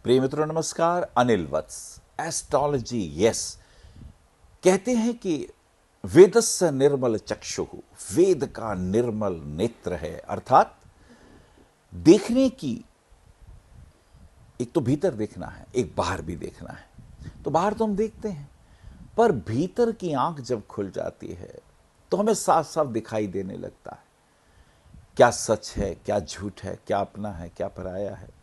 प्रिय मित्रों नमस्कार। अनिल वत्स, एस्ट्रोलॉजी यस। कहते हैं कि वेदस्य निर्मल चक्षुः, वेद का निर्मल नेत्र है, अर्थात देखने की एक तो भीतर देखना है, एक बाहर भी देखना है। तो बाहर तो हम देखते हैं, पर भीतर की आंख जब खुल जाती है तो हमें साफ साफ दिखाई देने लगता है क्या सच है, क्या झूठ है, क्या अपना है, क्या पराया है।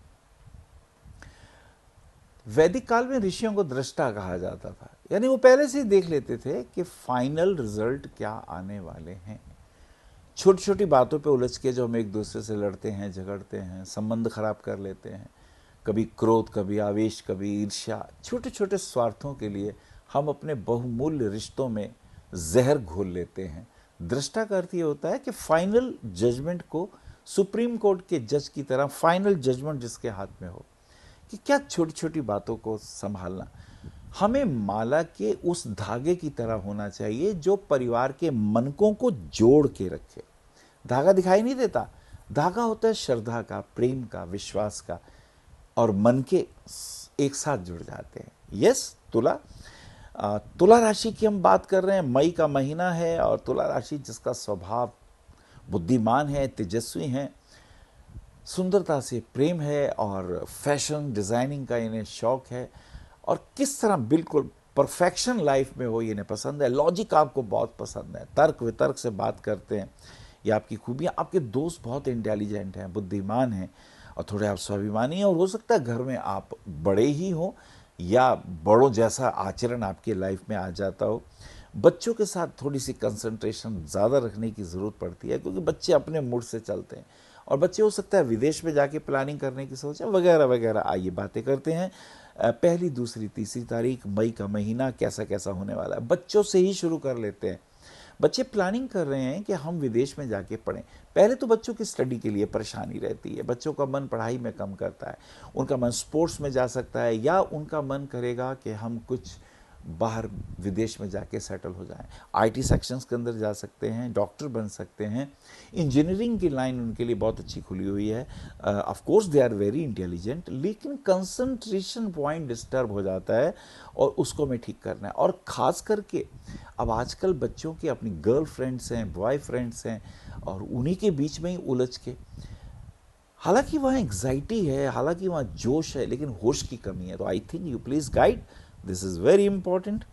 वैदिक काल में ऋषियों को दृष्टा कहा जाता था, यानी वो पहले से ही देख लेते थे कि फाइनल रिजल्ट क्या आने वाले हैं। छोटी छोटी बातों पे उलझ के जो हम एक दूसरे से लड़ते हैं, झगड़ते हैं, संबंध खराब कर लेते हैं, कभी क्रोध, कभी आवेश, कभी ईर्ष्या, छोटे छोटे स्वार्थों के लिए हम अपने बहुमूल्य रिश्तों में जहर घोल लेते हैं। दृष्टा का अर्थ ये होता है कि फाइनल जजमेंट को सुप्रीम कोर्ट के जज की तरह फाइनल जजमेंट जिसके हाथ में हो, कि क्या छोटी छोटी बातों को संभालना हमें माला के उस धागे की तरह होना चाहिए जो परिवार के मनकों को जोड़ के रखे। धागा दिखाई नहीं देता, धागा होता है श्रद्धा का, प्रेम का, विश्वास का, और मन के एक साथ जुड़ जाते हैं। यस, तुला राशि की हम बात कर रहे हैं। मई का महीना है और तुला राशि जिसका स्वभाव बुद्धिमान है, तेजस्वी है, सुंदरता से प्रेम है और फैशन डिज़ाइनिंग का इन्हें शौक है, और किस तरह बिल्कुल परफेक्शन लाइफ में हो ये इन्हें पसंद है। लॉजिक आपको बहुत पसंद है, तर्क वितर्क से बात करते हैं, ये आपकी खूबियाँ। आपके दोस्त बहुत इंटेलिजेंट हैं, बुद्धिमान हैं, और थोड़े आप स्वाभिमानी हैं, और हो सकता है घर में आप बड़े ही हो या बड़ों जैसा आचरण आपके लाइफ में आ जाता हो। बच्चों के साथ थोड़ी सी कंसंट्रेशन ज़्यादा रखने की ज़रूरत पड़ती है, क्योंकि बच्चे अपने मूड से चलते हैं, और बच्चे हो सकता है विदेश में जाके प्लानिंग करने की सोचें वगैरह वगैरह। आइए बातें करते हैं। पहली, दूसरी, तीसरी तारीख मई का महीना कैसा कैसा होने वाला है, बच्चों से ही शुरू कर लेते हैं। बच्चे प्लानिंग कर रहे हैं कि हम विदेश में जाके पढ़ें। पहले तो बच्चों की स्टडी के लिए परेशानी रहती है, बच्चों का मन पढ़ाई में कम करता है, उनका मन स्पोर्ट्स में जा सकता है, या उनका मन करेगा कि हम कुछ बाहर विदेश में जाके सेटल हो जाएं। आईटी सेक्शंस के अंदर जा सकते हैं, डॉक्टर बन सकते हैं, इंजीनियरिंग की लाइन उनके लिए बहुत अच्छी खुली हुई है। Of course they are very intelligent, लेकिन कंसंट्रेशन पॉइंट डिस्टर्ब हो जाता है, और उसको हमें ठीक करना है। और ख़ास करके अब आजकल बच्चों के अपनी गर्ल फ्रेंड्स हैं, बॉय फ्रेंड्स हैं, और उन्हीं के बीच में ही उलझ के, हालांकि वहाँ एग्जाइटी है, हालांकि वहाँ जोश है, लेकिन होश की कमी है। तो I think you please guide, this is very important.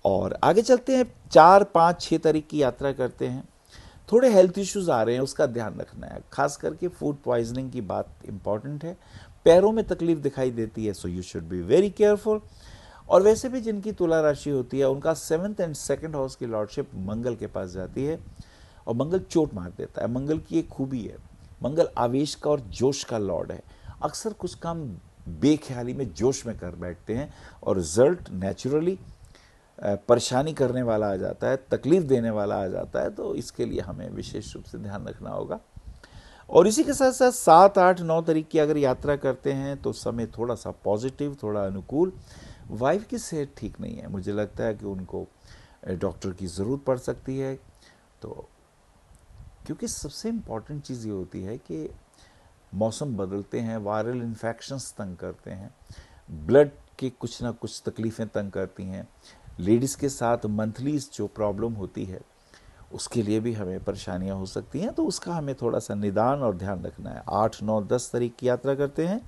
और आगे चलते हैं, 4, 5, 6 तारीख की यात्रा करते हैं। थोड़े हेल्थ इश्यूज आ रहे हैं, उसका ध्यान रखना है, खास करके फूड पॉइजनिंग की बात इंपॉर्टेंट है। पैरों में तकलीफ दिखाई देती है, so you should be very careful. और वैसे भी जिनकी तुला राशि होती है उनका 7th एंड 2nd हाउस की लॉर्डशिप मंगल के पास जाती है, और मंगल चोट मार देता है। मंगल की एक खूबी है, मंगल आवेश का और जोश का लॉर्ड है। अक्सर कुछ काम बेख्याली में जोश में कर बैठते हैं, और रिजल्ट नेचुरली परेशानी करने वाला आ जाता है, तकलीफ देने वाला आ जाता है। तो इसके लिए हमें विशेष रूप से ध्यान रखना होगा। और इसी के साथ साथ 7, 8, 9 तारीख की अगर यात्रा करते हैं तो समय थोड़ा सा पॉजिटिव, थोड़ा अनुकूल। वाइफ की सेहत ठीक नहीं है, मुझे लगता है कि उनको डॉक्टर की ज़रूरत पड़ सकती है। तो क्योंकि सबसे इम्पॉर्टेंट चीज़ ये होती है कि मौसम बदलते हैं, वायरल इन्फेक्शंस तंग करते हैं, ब्लड की कुछ ना कुछ तकलीफ़ें तंग करती हैं। लेडीज़ के साथ मंथली जो प्रॉब्लम होती है उसके लिए भी हमें परेशानियां हो सकती हैं, तो उसका हमें थोड़ा सा निदान और ध्यान रखना है। 8, 9, 10 तारीख की यात्रा करते हैं।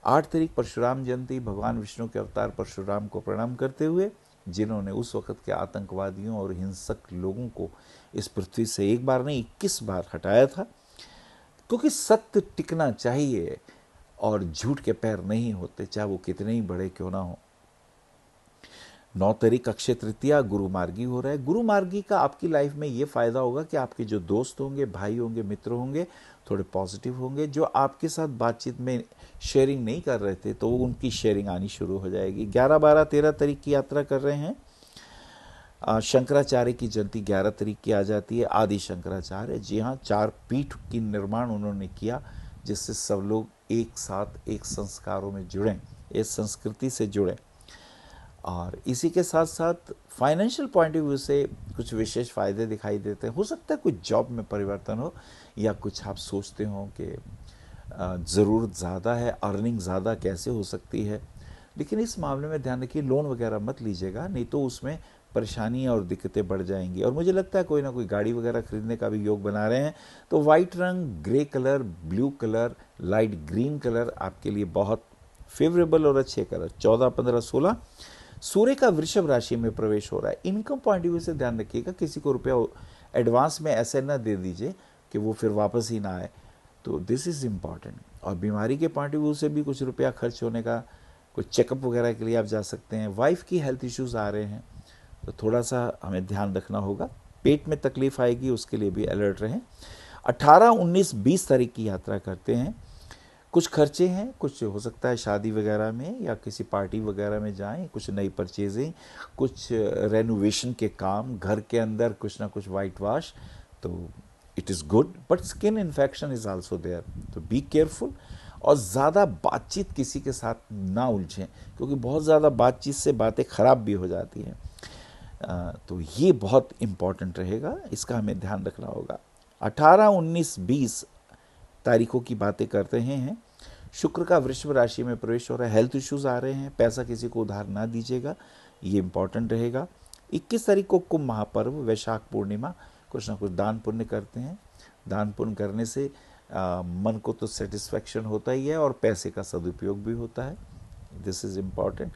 8 तारीख परशुराम जयंती, भगवान विष्णु के अवतार परशुराम को प्रणाम करते हुए, जिन्होंने उस वक़्त के आतंकवादियों और हिंसक लोगों को इस पृथ्वी से एक बार नहीं 21 बार हटाया था। क्योंकि सत्य टिकना चाहिए, और झूठ के पैर नहीं होते, चाहे वो कितने ही बड़े क्यों ना हो। 9 तारीख अक्षय तृतीया, गुरु मार्गी हो रहा है। गुरु मार्गी का आपकी लाइफ में ये फ़ायदा होगा कि आपके जो दोस्त होंगे, भाई होंगे, मित्र होंगे, थोड़े पॉजिटिव होंगे। जो आपके साथ बातचीत में शेयरिंग नहीं कर रहे थे तो उनकी शेयरिंग आनी शुरू हो जाएगी। 11, 12, 13 तारीख की यात्रा कर रहे हैं। शंकराचार्य की जयंती 11 तारीख की आ जाती है। आदि शंकराचार्य, जी हाँ, 4 पीठ की निर्माण उन्होंने किया, जिससे सब लोग एक साथ एक संस्कारों में जुड़ें, एक संस्कृति से जुड़ें। और इसी के साथ साथ फाइनेंशियल पॉइंट ऑफ व्यू से कुछ विशेष फ़ायदे दिखाई देते हैं। हो सकता है कुछ जॉब में परिवर्तन हो, या कुछ आप सोचते हो कि ज़रूरत ज़्यादा है, अर्निंग ज़्यादा कैसे हो सकती है। लेकिन इस मामले में ध्यान रखिए, लोन वगैरह मत लीजिएगा, नहीं तो उसमें परेशानियाँ और दिक्कतें बढ़ जाएंगी। और मुझे लगता है कोई ना कोई गाड़ी वगैरह खरीदने का भी योग बना रहे हैं, तो वाइट रंग, grey colour, blue colour, light green colour आपके लिए बहुत फेवरेबल और अच्छे कलर। 14, 15, 16 सूर्य का वृषभ राशि में प्रवेश हो रहा है। इनकम पॉइंट ऑफ व्यू से ध्यान रखिएगा, किसी को रुपया एडवांस में ऐसे ना दे दीजिए कि वो फिर वापस ही ना आए, तो दिस इज़ इम्पॉर्टेंट। और बीमारी के पॉइंट ऑफ व्यू से भी कुछ रुपया खर्च होने का, कुछ चेकअप वगैरह के लिए आप जा सकते हैं। वाइफ की हेल्थ इश्यूज आ रहे हैं तो थोड़ा सा हमें ध्यान रखना होगा। पेट में तकलीफ आएगी, उसके लिए भी अलर्ट रहें। 18, 19, 20 तारीख की यात्रा करते हैं। कुछ खर्चे हैं, कुछ हो सकता है शादी वगैरह में या किसी पार्टी वगैरह में जाएं, कुछ नई परचेजिंग, कुछ रेनोवेशन के काम, घर के अंदर कुछ ना कुछ वाइट वॉश, तो it is good. But skin infection is also there, so be careful. और ज़्यादा बातचीत किसी के साथ ना उलझें, क्योंकि बहुत ज़्यादा बातचीत से बातें ख़राब भी हो जाती हैं। तो ये बहुत इम्पॉर्टेंट रहेगा, इसका हमें ध्यान रखना होगा। 18, 19, 20 तारीखों की बातें करते हैं। शुक्र का वृषभ राशि में प्रवेश हो रहा है। हेल्थ इश्यूज आ रहे हैं, पैसा किसी को उधार ना दीजिएगा, ये इम्पॉर्टेंट रहेगा। 21 तारीख को कुंभ महापर्व, वैशाख पूर्णिमा, कुछ ना कुछ दान पुण्य करते हैं। दान पुण्य करने से मन को तो सेटिस्फैक्शन होता ही है और पैसे का सदुपयोग भी होता है, दिस इज़ इम्पॉर्टेंट।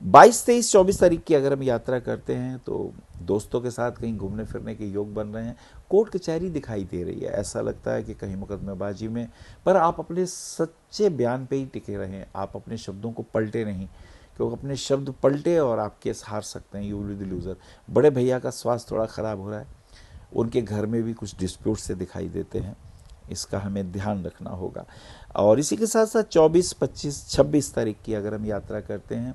22, 23, 24 तारीख की अगर हम यात्रा करते हैं तो दोस्तों के साथ कहीं घूमने फिरने के योग बन रहे हैं। कोर्ट कचहरी दिखाई दे रही है, ऐसा लगता है कि कहीं मुकदमेबाजी में, पर आप अपने सच्चे बयान पे ही टिके रहें, आप अपने शब्दों को पलटे नहीं, क्योंकि अपने शब्द पलटे और आप केस हार सकते हैं, you will be the loser. बड़े भैया का स्वास्थ्य थोड़ा ख़राब हो रहा है, उनके घर में भी कुछ डिस्प्यूट से दिखाई देते हैं, इसका हमें ध्यान रखना होगा। और इसी के साथ साथ 24, 25, 26 तारीख की अगर हम यात्रा करते हैं,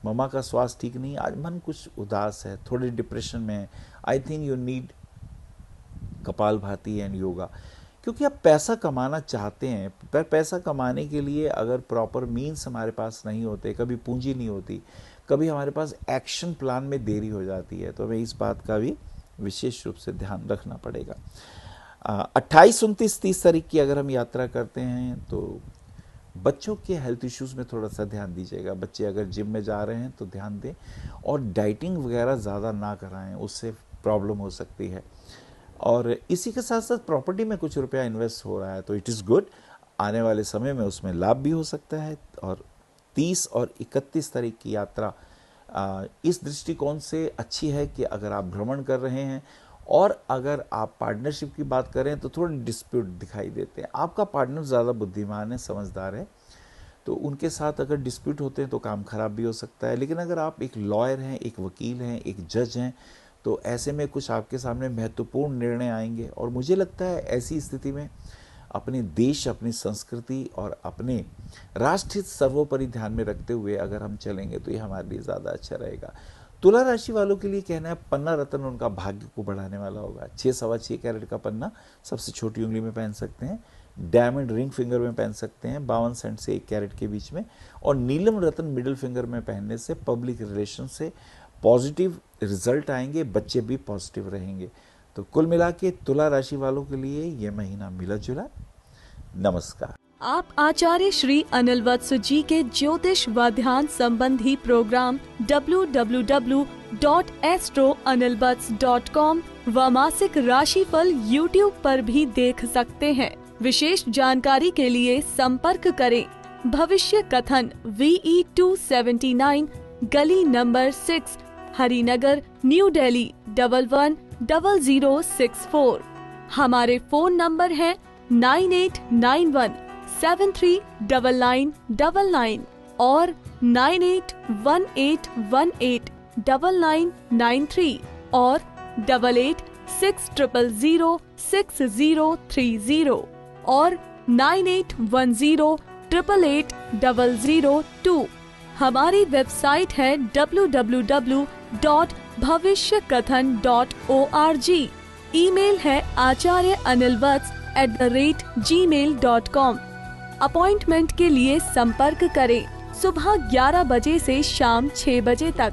मम्मा का स्वास्थ्य ठीक नहीं, आज मन कुछ उदास है, थोड़े डिप्रेशन में है। I think you need kapalbhati and yoga, क्योंकि आप पैसा कमाना चाहते हैं, पर पैसा कमाने के लिए अगर प्रॉपर मीन्स हमारे पास नहीं होते, कभी पूंजी नहीं होती, कभी हमारे पास एक्शन प्लान में देरी हो जाती है, तो हमें इस बात का भी विशेष रूप से ध्यान रखना पड़ेगा। 28, 29, 30 तारीख की अगर हम यात्रा करते हैं तो बच्चों के हेल्थ इश्यूज़ में थोड़ा सा ध्यान दीजिएगा। बच्चे अगर जिम में जा रहे हैं तो ध्यान दें, और डाइटिंग वगैरह ज़्यादा ना कराएं, उससे प्रॉब्लम हो सकती है। और इसी के साथ साथ प्रॉपर्टी में कुछ रुपया इन्वेस्ट हो रहा है, तो इट इज़ गुड, आने वाले समय में उसमें लाभ भी हो सकता है। और 30 और 31 तारीख की यात्रा इस दृष्टिकोण से अच्छी है कि अगर आप भ्रमण कर रहे हैं और अगर आप पार्टनरशिप की बात करें तो थोड़े डिस्प्यूट दिखाई देते हैं। आपका पार्टनर ज़्यादा बुद्धिमान है, समझदार है, तो उनके साथ अगर डिस्प्यूट होते हैं तो काम खराब भी हो सकता है। लेकिन अगर आप एक लॉयर हैं, एक वकील हैं, एक जज हैं, तो ऐसे में कुछ आपके सामने महत्वपूर्ण निर्णय आएंगे। और मुझे लगता है ऐसी स्थिति में अपने देश, अपनी संस्कृति और अपने राष्ट्र हित सर्वोपरि ध्यान में रखते हुए अगर हम चलेंगे तो ये हमारे लिए ज़्यादा अच्छा रहेगा। तुला राशि वालों के लिए कहना है, पन्ना रत्न उनका भाग्य को बढ़ाने वाला होगा। 6, 6.25 कैरेट का पन्ना सबसे छोटी उंगली में पहन सकते हैं, डायमंड रिंग फिंगर में पहन सकते हैं 52 सेंट से 1 कैरेट के बीच में, और नीलम रत्न मिडिल फिंगर में पहनने से पब्लिक रिलेशन से पॉजिटिव रिजल्ट आएंगे, बच्चे भी पॉजिटिव रहेंगे। तो कुल मिला के तुला राशि वालों के लिए ये महीना मिला जुला। नमस्कार। आप आचार्य श्री अनिल वत्स जी के ज्योतिष व ध्यान संबंधी प्रोग्राम www.astroanilvats.com व मासिक राशिफल YouTube पर भी देख सकते हैं। विशेष जानकारी के लिए संपर्क करें भविष्य कथन VE 279 गली नंबर 6 हरिनगर न्यू दिल्ली 110064। हमारे फोन नंबर है 9891739999 और 9818189993 और 8860006030 और 9810880002। हमारी वेबसाइट है www.bhavishyakathan.org। ईमेल है acharyaanilvats@gmail.com। अपॉइंटमेंट के लिए संपर्क करें सुबह 11 बजे से शाम 6 बजे तक।